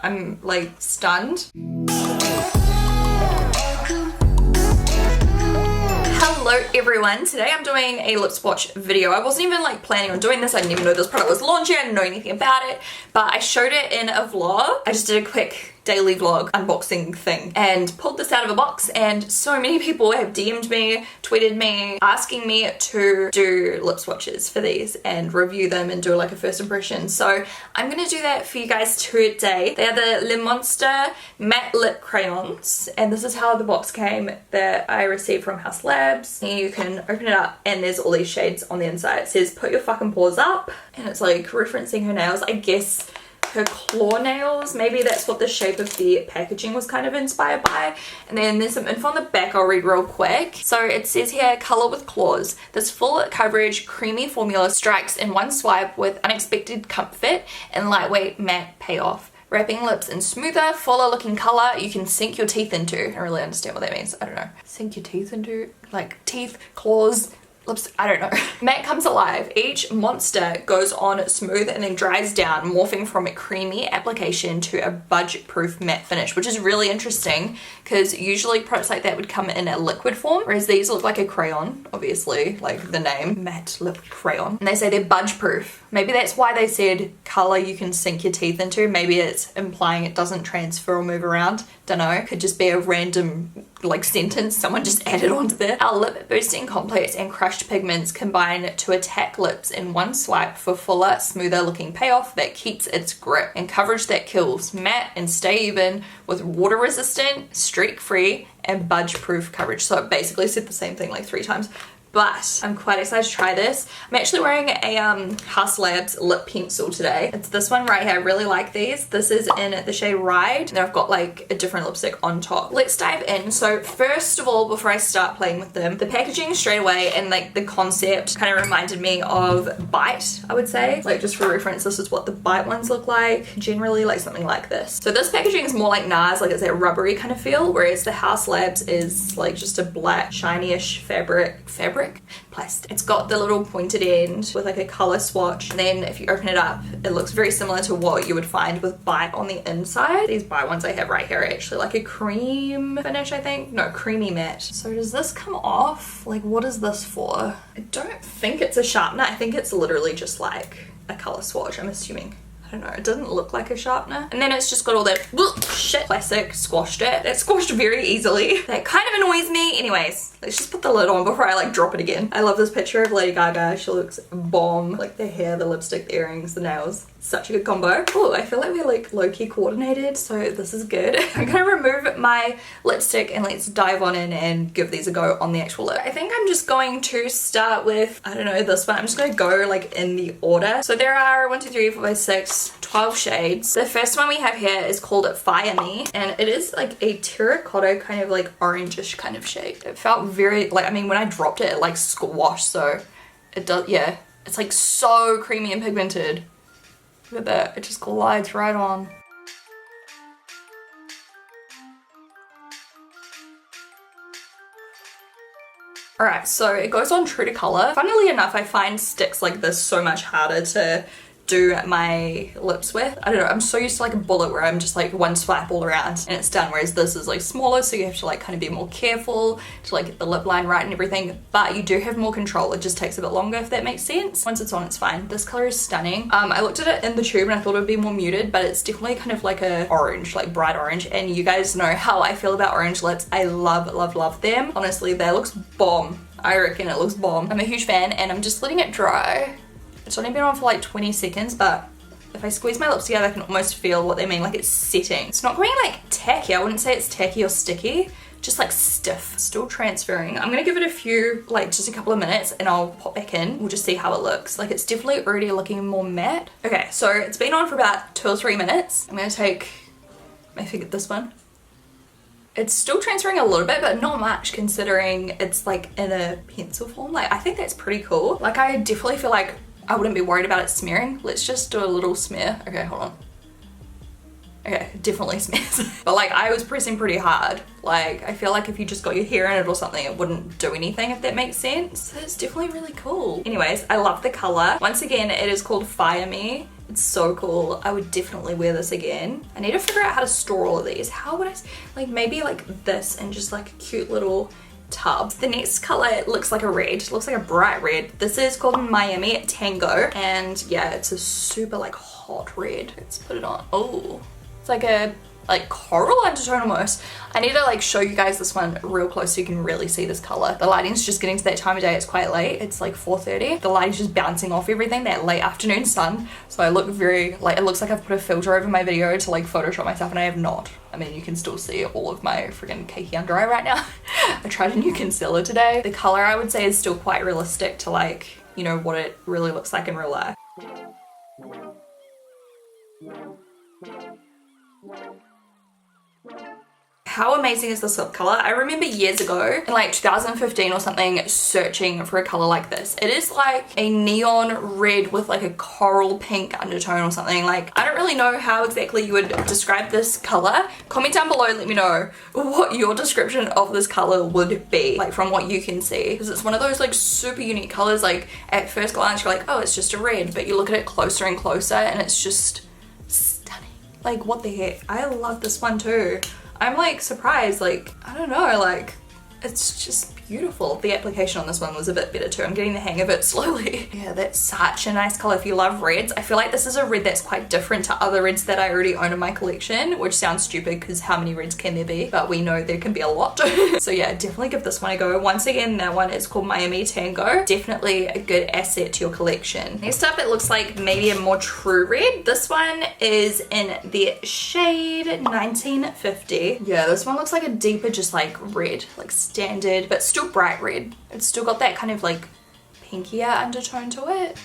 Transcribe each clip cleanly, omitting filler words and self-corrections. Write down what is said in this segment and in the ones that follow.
I'm like stunned. Hello everyone, today I'm doing a lip swatch video. I wasn't even like planning on doing this. I didn't even know this product was launching. I didn't know anything about it, but I showed it in a vlog. I just did a quick daily vlog unboxing thing and pulled this out of a box, and so many people have DM'd me, tweeted me, asking me to do lip swatches for these and review them and do like a first impression. So I'm gonna do that for you guys today. They are the Le Monster Matte Lip Crayons, and this is how the box came that I received from Haus Labs. And you can open it up and there's all these shades on the inside. It says put your fucking paws up, and it's like referencing her nails, I guess her claw nails. Maybe that's what the shape of the packaging was kind of inspired by. And then there's some info on the back I'll read real quick. So it says here, color with claws. This full coverage creamy formula strikes in one swipe with unexpected comfort and lightweight matte payoff. Wrapping lips in smoother, fuller looking color you can sink your teeth into. I don't really understand what that means. I don't know. Sink your teeth into? Like teeth, claws, lips, I don't know. Matte comes alive. Each monster goes on smooth and then dries down, morphing from a creamy application to a budget-proof matte finish, which is really interesting because usually products like that would come in a liquid form, whereas these look like a crayon, obviously, like the name, matte lip crayon. And they say they're budge-proof. Maybe that's why they said color you can sink your teeth into. Maybe it's implying it doesn't transfer or move around. Don't know. Could just be a random like sentence someone just added onto there. Our lip boosting complex and crushed pigments combine to attack lips in one swipe for fuller, smoother looking payoff that keeps its grip and coverage that kills. Matte and stay even with water resistant, streak free and budge proof coverage. So it basically said the same thing like 3 times. But I'm quite excited to try this. I'm actually wearing a Haus Labs lip pencil today. It's this one right here. I really like these. This is in the shade Ride. And I've got like a different lipstick on top. Let's dive in. So first of all, before I start playing with them, the packaging straight away and like the concept kind of reminded me of Bite, I would say. Like just for reference, this is what the Bite ones look like. Generally like something like this. So this packaging is more like NARS, like it's that rubbery kind of feel, whereas the Haus Labs is like just a black, shiny-ish fabric plastic. It's got the little pointed end with like a color swatch, and then if you open it up it looks very similar to what you would find with Bite on the inside. These Bite ones I have right here are actually like a cream finish, I think. No, creamy matte. So does this come off? Like what is this for? I don't think it's a sharpener. I think it's literally just like a color swatch, I'm assuming. I don't know, it doesn't look like a sharpener. And then it's just got all that shit. Classic, squashed it. That squashed very easily. That kind of annoys me. Anyways, let's just put the lid on before I like drop it again. I love this picture of Lady Gaga. She looks bomb. Like the hair, the lipstick, the earrings, the nails. Such a good combo. Oh, I feel like we're like low-key coordinated, so this is good. I'm gonna remove my lipstick and let's dive on in and give these a go on the actual lip. I think I'm just going to start with, I don't know, this one. I'm just gonna go like in the order. So there are 1, 2, 3, 4, 5, 6, 12 shades. The first one we have here is called Fire Me, and it is like a terracotta kind of like orangish kind of shade. It felt very like, I mean when I dropped it like squashed, so it does, yeah, it's like so creamy and pigmented. Look at that, it just glides right on. Alright, so it goes on true to color. Funnily enough, I find sticks like this so much harder to do my lips with. I don't know, I'm so used to like a bullet where I'm just like one swipe all around and it's done, whereas this is like smaller, so you have to like kind of be more careful to like get the lip line right and everything, but you do have more control. It just takes a bit longer, if that makes sense. Once it's on, it's fine. This color is stunning. I looked at it in the tube and I thought it would be more muted, but it's definitely kind of like a orange, like bright orange, and you guys know how I feel about orange lips. I love, love, love them. Honestly, that looks bomb. I reckon it looks bomb. I'm a huge fan, and I'm just letting it dry. It's only been on for like 20 seconds, but if I squeeze my lips together, I can almost feel what they mean, like it's setting. It's not going like tacky. I wouldn't say it's tacky or sticky, just like stiff. Still transferring. I'm gonna give it a few, like just a couple of minutes, and I'll pop back in. We'll just see how it looks. Like it's definitely already looking more matte. Okay, so it's been on for about 2 or 3 minutes. I'm gonna take, I think this one. It's still transferring a little bit, but not much considering it's like in a pencil form. Like I think that's pretty cool. Like I definitely feel like I wouldn't be worried about it smearing. Let's just do a little smear. Okay, hold on. Okay, it definitely smears. But like I was pressing pretty hard. Like I feel like if you just got your hair in it or something, it wouldn't do anything, if that makes sense. So it's definitely really cool. Anyways, I love the color. Once again, it is called Fire Me. It's so cool. I would definitely wear this again. I need to figure out how to store all of these. How would I, like maybe like this and just like a cute little tub. The next color looks like a red. It looks like a bright red. This is called Miami Tango. And yeah, it's a super like hot red. Let's put it on. Oh, it's like a coral undertone almost. I need to like show you guys this one real close so you can really see this color. The lighting's just getting to that time of day. It's quite late. It's like 4:30. The lighting's just bouncing off everything, that late afternoon sun. So I look very like, it looks like I've put a filter over my video to like Photoshop myself, and I have not. I mean, you can still see all of my freaking cakey under eye right now. I tried a new concealer today. The color I would say is still quite realistic to like, you know, what it really looks like in real life. How amazing is this lip color? I remember years ago in like 2015 or something searching for a color like this. It is like a neon red with like a coral pink undertone or something. Like, I don't really know how exactly you would describe this color. Comment down below, let me know what your description of this color would be, like from what you can see. Because it's one of those like super unique colors. Like at first glance you're like, oh, it's just a red, but you look at it closer and closer and it's just stunning. Like, what the heck? I love this one too. I'm like surprised, like, I don't know, like, it's just beautiful. The application on this one was a bit better too. I'm getting the hang of it slowly. Yeah, that's such a nice color if you love reds. I feel like this is a red that's quite different to other reds that I already own in my collection, which sounds stupid because how many reds can there be? But we know there can be a lot. So yeah, definitely give this one a go. Once again, that one is called Miami Tango. Definitely a good asset to your collection. Next up, it looks like maybe a more true red. This one is in the shade 1950. Yeah, this one looks like a deeper, just like red, like standard, but still bright red. It's still got that kind of like pinkier undertone to it.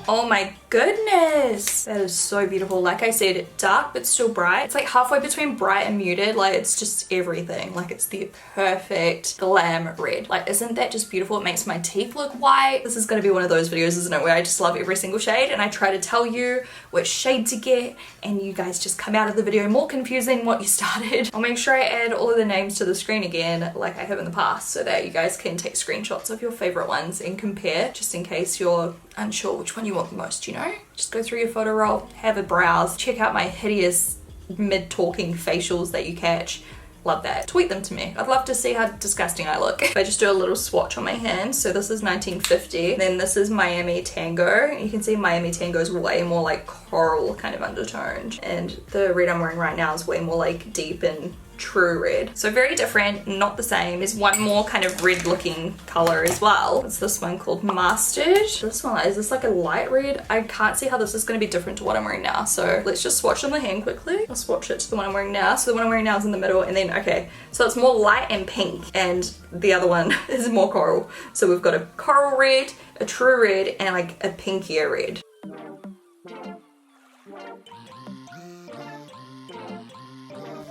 Oh my goodness, that is so beautiful. Like I said, dark but still bright. It's like halfway between bright and muted. Like, it's just everything. Like, it's the perfect glam red. Like, isn't that just beautiful? It makes my teeth look white. This is gonna be one of those videos, isn't it, where I just love every single shade and I try to tell you which shade to get, and you guys just come out of the video more confused than what you started. I'll make sure I add all of the names to the screen again like I have in the past, so that you guys can take screenshots of your favorite ones and compare, just in case you're unsure which one you want the most, you know? Just go through your photo roll, have a browse, check out my hideous mid-talking facials that you catch. Love that. Tweet them to me. I'd love to see how disgusting I look. If I just do a little swatch on my hand. So this is 1950. Then this is Miami Tango. You can see Miami Tango is way more like coral kind of undertoned. And the red I'm wearing right now is way more like deep and true red. So very different, not the same. There's one more kind of red looking color as well. It's this one called Mustard. This one, is this like a light red? I can't see how this is going to be different to what I'm wearing now. So let's just swatch on the hand quickly. I'll swatch it to the one I'm wearing now. So the one I'm wearing now is in the middle, and then, okay, so it's more light and pink, and the other one is more coral. So we've got a coral red, a true red, and like a pinkier red.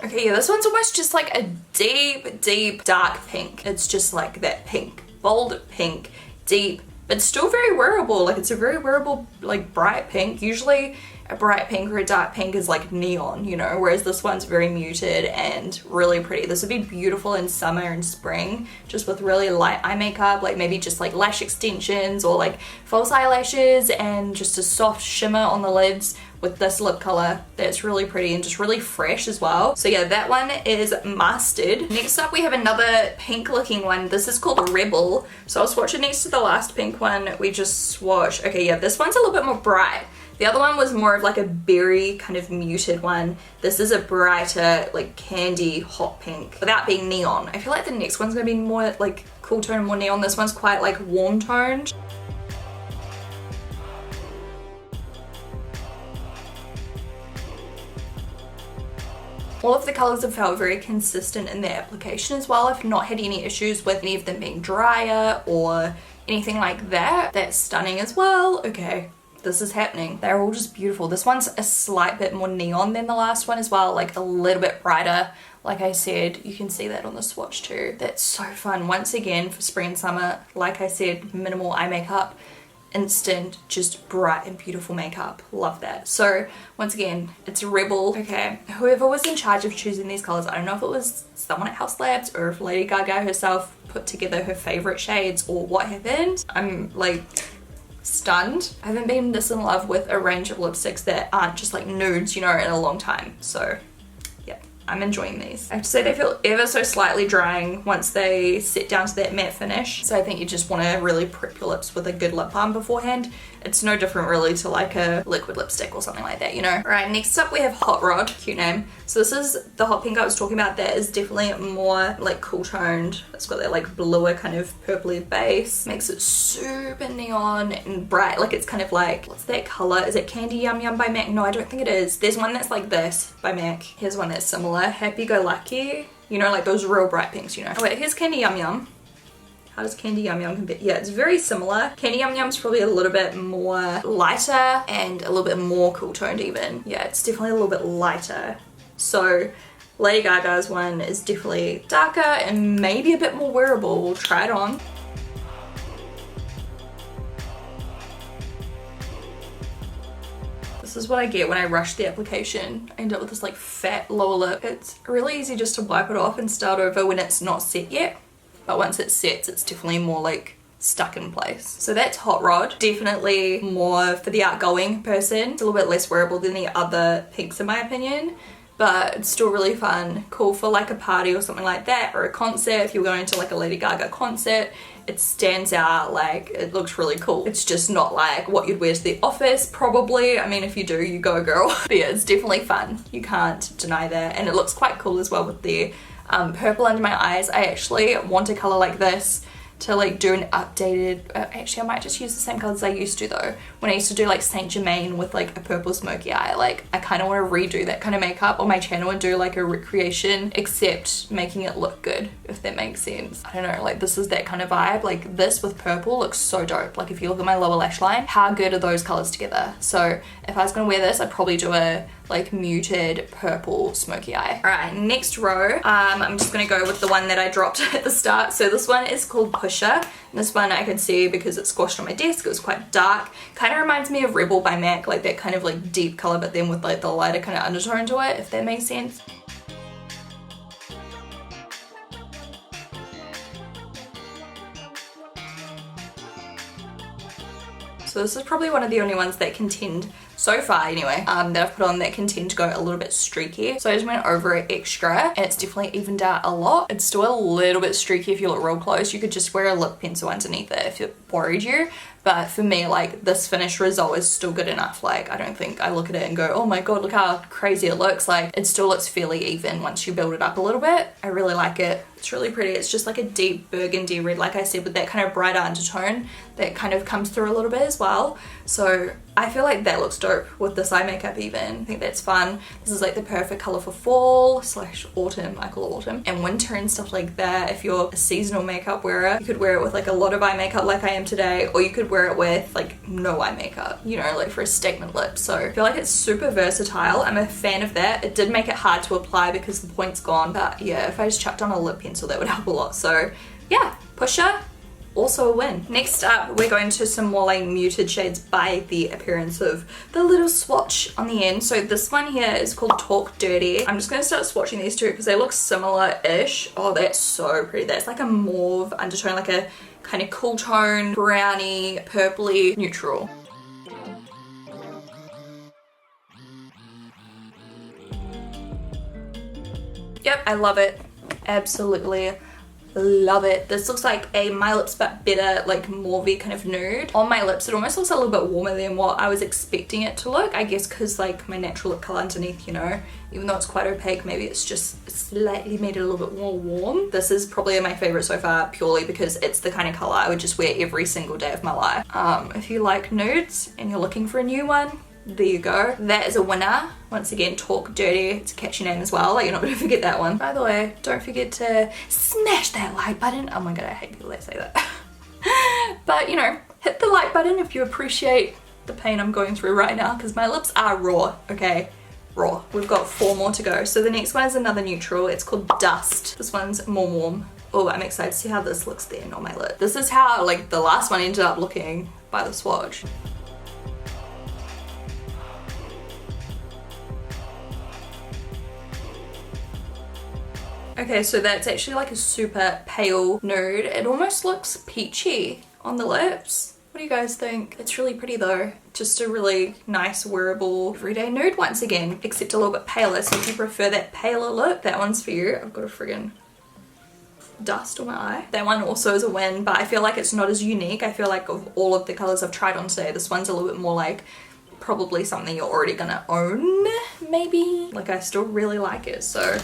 Okay, yeah, this one's almost just like a deep, deep dark pink. It's just like that pink, bold pink, deep, but still very wearable. Like, it's a very wearable, like, bright pink. Usually a bright pink or a dark pink is like neon, you know, whereas this one's very muted and really pretty. This would be beautiful in summer and spring, just with really light eye makeup, like maybe just like lash extensions or like false eyelashes and just a soft shimmer on the lids with this lip color. That's really pretty and just really fresh as well. So yeah, that one is Mustard. Next up we have another pink looking one. This is called Rebel. So I'll swatch it next to the last pink one we just swatched. Okay, yeah, this one's a little bit more bright. The other one was more of like a berry kind of muted one. This is a brighter, like candy hot pink without being neon. I feel like the next one's gonna be more like cool tone and more neon. This one's quite like warm toned. All of the colors have felt very consistent in their application as well. I've not had any issues with any of them being drier or anything like that. That's stunning as well. Okay, this is happening. They're all just beautiful. This one's a slight bit more neon than the last one as well, like a little bit brighter. Like I said, you can see that on the swatch too. That's so fun. Once again, for spring and summer, like I said, minimal eye makeup instant, just bright and beautiful makeup. Love that. So once again, it's Rebel. Okay, whoever was in charge of choosing these colors, I don't know if it was someone at Haus Labs or if Lady Gaga herself put together her favorite shades or what happened. I'm like stunned. I haven't been this in love with a range of lipsticks that aren't just like nudes, you know, in a long time. So I'm enjoying these. I have to say they feel ever so slightly drying once they set down to that matte finish. So I think you just want to really prep your lips with a good lip balm beforehand. It's no different really to like a liquid lipstick or something like that, you know? Alright, next up we have Hot Rod, cute name. So this is the hot pink I was talking about. That is definitely more like cool toned. It's got that like bluer kind of purpley base. Makes it super neon and bright. Like it's kind of like, what's that color? Is it Candy Yum Yum by MAC? No, I don't think it is. There's one that's like this by MAC. Here's one that's similar. Happy Go Lucky. You know, like those real bright pinks, you know? Oh wait, here's Candy Yum Yum. How does Candy Yum Yum compare? Yeah, it's very similar. Candy Yum Yum's probably a little bit more lighter and a little bit more cool toned even. Yeah, it's definitely a little bit lighter. So Lady Gaga's one is definitely darker and maybe a bit more wearable. We'll try it on. This is what I get when I rush the application. I end up with this like fat lower lip. It's really easy just to wipe it off and start over when it's not set yet. But once it sets, it's definitely more like stuck in place. So that's Hot Rod. Definitely more for the outgoing person. It's a little bit less wearable than the other pinks in my opinion, but it's still really fun. Cool for like a party or something like that, or a concert. If you're going to like a Lady Gaga concert, it stands out, like it looks really cool. It's just not like what you'd wear to the office probably. I mean, if you do, you go girl. But yeah, it's definitely fun. You can't deny that. And it looks quite cool as well with the purple under my eyes. I actually want a color like this to like do an updated, actually I might just use the same colors I used to though. When I used to do like Saint Germain with like a purple smoky eye, like I kind of want to redo that kind of makeup on my channel and do like a recreation, except making it look good, if that makes sense. I don't know, like this is that kind of vibe. Like this with purple looks so dope. Like if you look at my lower lash line, how good are those colors together? So if I was gonna wear this, I'd probably do a like muted purple smoky eye. All right, next row, I'm just gonna go with the one that I dropped at the start. So this one is called Pusher. And this one I could see because it's squashed on my desk. It was quite dark. Kind of reminds me of Rebel by MAC, like that kind of like deep color, but then with like the lighter kind of undertone to it, if that makes sense. So this is probably one of the only ones that contend, so far anyway, that I've put on that can tend to go a little bit streaky. So I just went over it extra and it's definitely evened out a lot. It's still a little bit streaky if you look real close. You could just wear a lip pencil underneath it if it worried you. But for me, like this finished result is still good enough. Like I don't think I look at it and go, oh my god, look how crazy it looks. Like it still looks fairly even once you build it up a little bit. I really like it. It's really pretty. It's just like a deep burgundy red, like I said, with that kind of brighter undertone that kind of comes through a little bit as well. So I feel like that looks dope with this eye makeup even. I think that's fun. This is like the perfect color for fall slash autumn. I call it autumn. And winter and stuff like that. If you're a seasonal makeup wearer, you could wear it with like a lot of eye makeup like I am today, or you could wear it with like no eye makeup, you know, like for a statement lip. So I feel like it's super versatile. I'm a fan of that. It did make it hard to apply because the point's gone, but yeah, if I just chucked on a lip pencil that would help a lot. So yeah, Pusher, also a win. Next up, we're going to some more like muted shades by the appearance of the little swatch on the end. So this one here is called Talk Dirty. I'm just going to start swatching these two because they look similar-ish. Oh, that's so pretty. That's like a mauve undertone, like a kind of cool tone, browny, purpley, neutral. Yep, I love it. Absolutely love it. This looks like a My Lips But Better, like mauvey kind of nude. On my lips, it almost looks a little bit warmer than what I was expecting it to look. I guess because like my natural lip color underneath, you know, even though it's quite opaque, maybe it's just slightly made it a little bit more warm. This is probably my favorite so far purely because it's the kind of color I would just wear every single day of my life. If you like nudes and you're looking for a new one, there you go. That is a winner. Once again, Talk Dirty. It's a catchy name as well. Like, you're not going to forget that one. By the way, don't forget to smash that like button. Oh my god, I hate people that say that. But, you know, hit the like button if you appreciate the pain I'm going through right now, because my lips are raw, okay? Raw. We've got 4 more to go. So the next one is another neutral. It's called Dust. This one's more warm. Oh, I'm excited to see how this looks then on my lip. This is how, like, the last one ended up looking. by the swatch. Okay, so that's actually like a super pale nude. It almost looks peachy on the lips. What do you guys think? It's really pretty though. Just a really nice, wearable, everyday nude once again, except a little bit paler. So if you prefer that paler look, that one's for you. I've got a friggin' dust on my eye. That one also is a win, but I feel like it's not as unique. I feel like of all of the colors I've tried on today, this one's a little bit more like probably something you're already gonna own, maybe. Like I still really like it, so.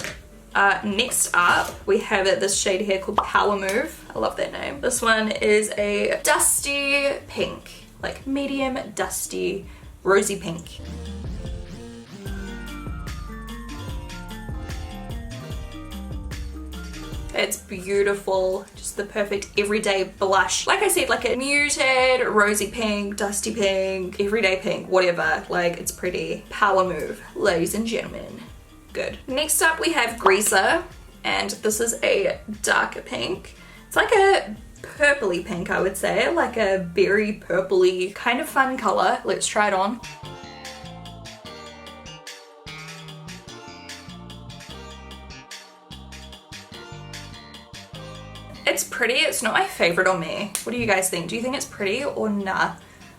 Next up, we have this shade here called Power Move. I love that name. This one is a dusty pink, like medium dusty rosy pink. It's beautiful, just the perfect everyday blush. Like I said, like a muted rosy pink, dusty pink, everyday pink, whatever. Like it's pretty. Power Move, ladies and gentlemen. Good. Next up we have Greaser, and this is a darker pink. It's like a purpley pink, I would say, like a berry purpley kind of fun color. Let's try it on. It's pretty. It's not my favorite on me. What do you guys think? Do you think it's pretty or nah?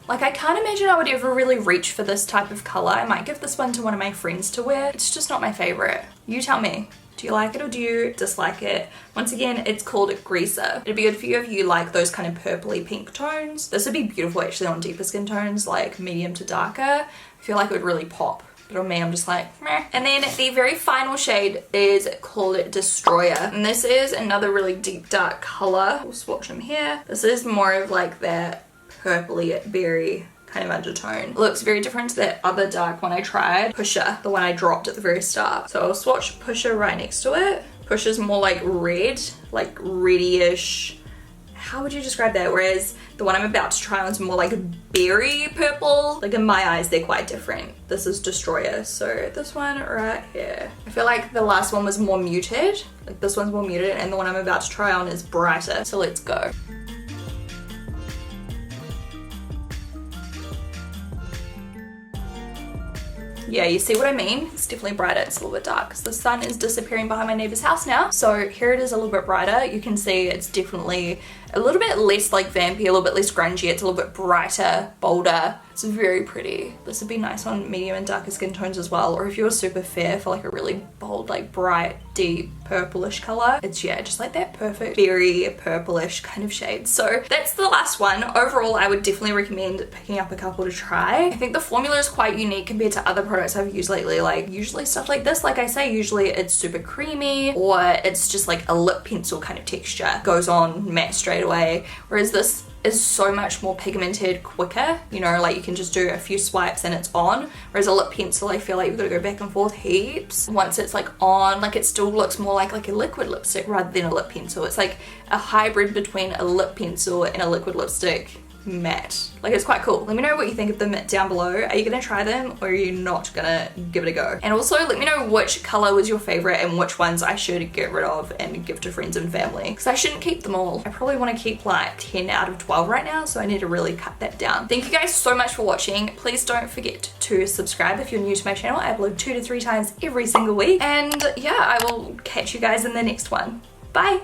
Like I can't imagine I would ever really reach for this type of color. I might give this one to one of my friends to wear. It's just not my favorite. You tell me. Do you like it or do you dislike it? Once again, it's called Greaser. It'd be good for you if you like those kind of purpley pink tones. This would be beautiful actually on deeper skin tones, like medium to darker. I feel like it would really pop. But on me, I'm just like, meh. And then the very final shade is called Destroyer. And this is another really deep dark color. We'll swatch them here. This is more of like that purpley berry kind of undertone. It looks very different to that other dark one I tried, Pusher, the one I dropped at the very start. So I'll swatch Pusher right next to it. Pusher's more like red, like reddish. How would you describe that? Whereas the one I'm about to try on is more like berry purple. Like in my eyes, they're quite different. This is Destroyer. So this one right here. I feel like the last one was more muted. Like this one's more muted and the one I'm about to try on is brighter. So let's go. Yeah, you see what I mean? It's definitely brighter. It's a little bit dark because the sun is disappearing behind my neighbor's house now. So here it is a little bit brighter. You can see it's definitely a little bit less like vampy, a little bit less grungy. It's a little bit brighter, bolder. It's very pretty. This would be nice on medium and darker skin tones as well. Or if you're super fair for like a really bold, like bright, deep purplish color. It's yeah, just like that perfect berry purplish kind of shade. So that's the last one. Overall, I would definitely recommend picking up a couple to try. I think the formula is quite unique compared to other products I've used lately. Like usually stuff like this, like I say, usually it's super creamy or it's just like a lip pencil kind of texture. Goes on matte straight away. Whereas this is so much more pigmented quicker, you know, like you can just do a few swipes and it's on, whereas a lip pencil I feel like you've got to go back and forth heaps. Once it's like on, like it still looks more like a liquid lipstick rather than a lip pencil. It's like a hybrid between a lip pencil and a liquid lipstick matte. Like it's quite cool. Let me know what you think of them down below. Are you gonna try them or are you not gonna give it a go? And also let me know which color was your favorite and which ones I should get rid of and give to friends and family, because I shouldn't keep them all. I probably want to keep like 10 out of 12 right now, so I need to really cut that down. Thank you guys so much for watching. Please don't forget to subscribe if you're new to my channel. I upload 2 to 3 times every single week, and yeah, I will catch you guys in the next one. Bye.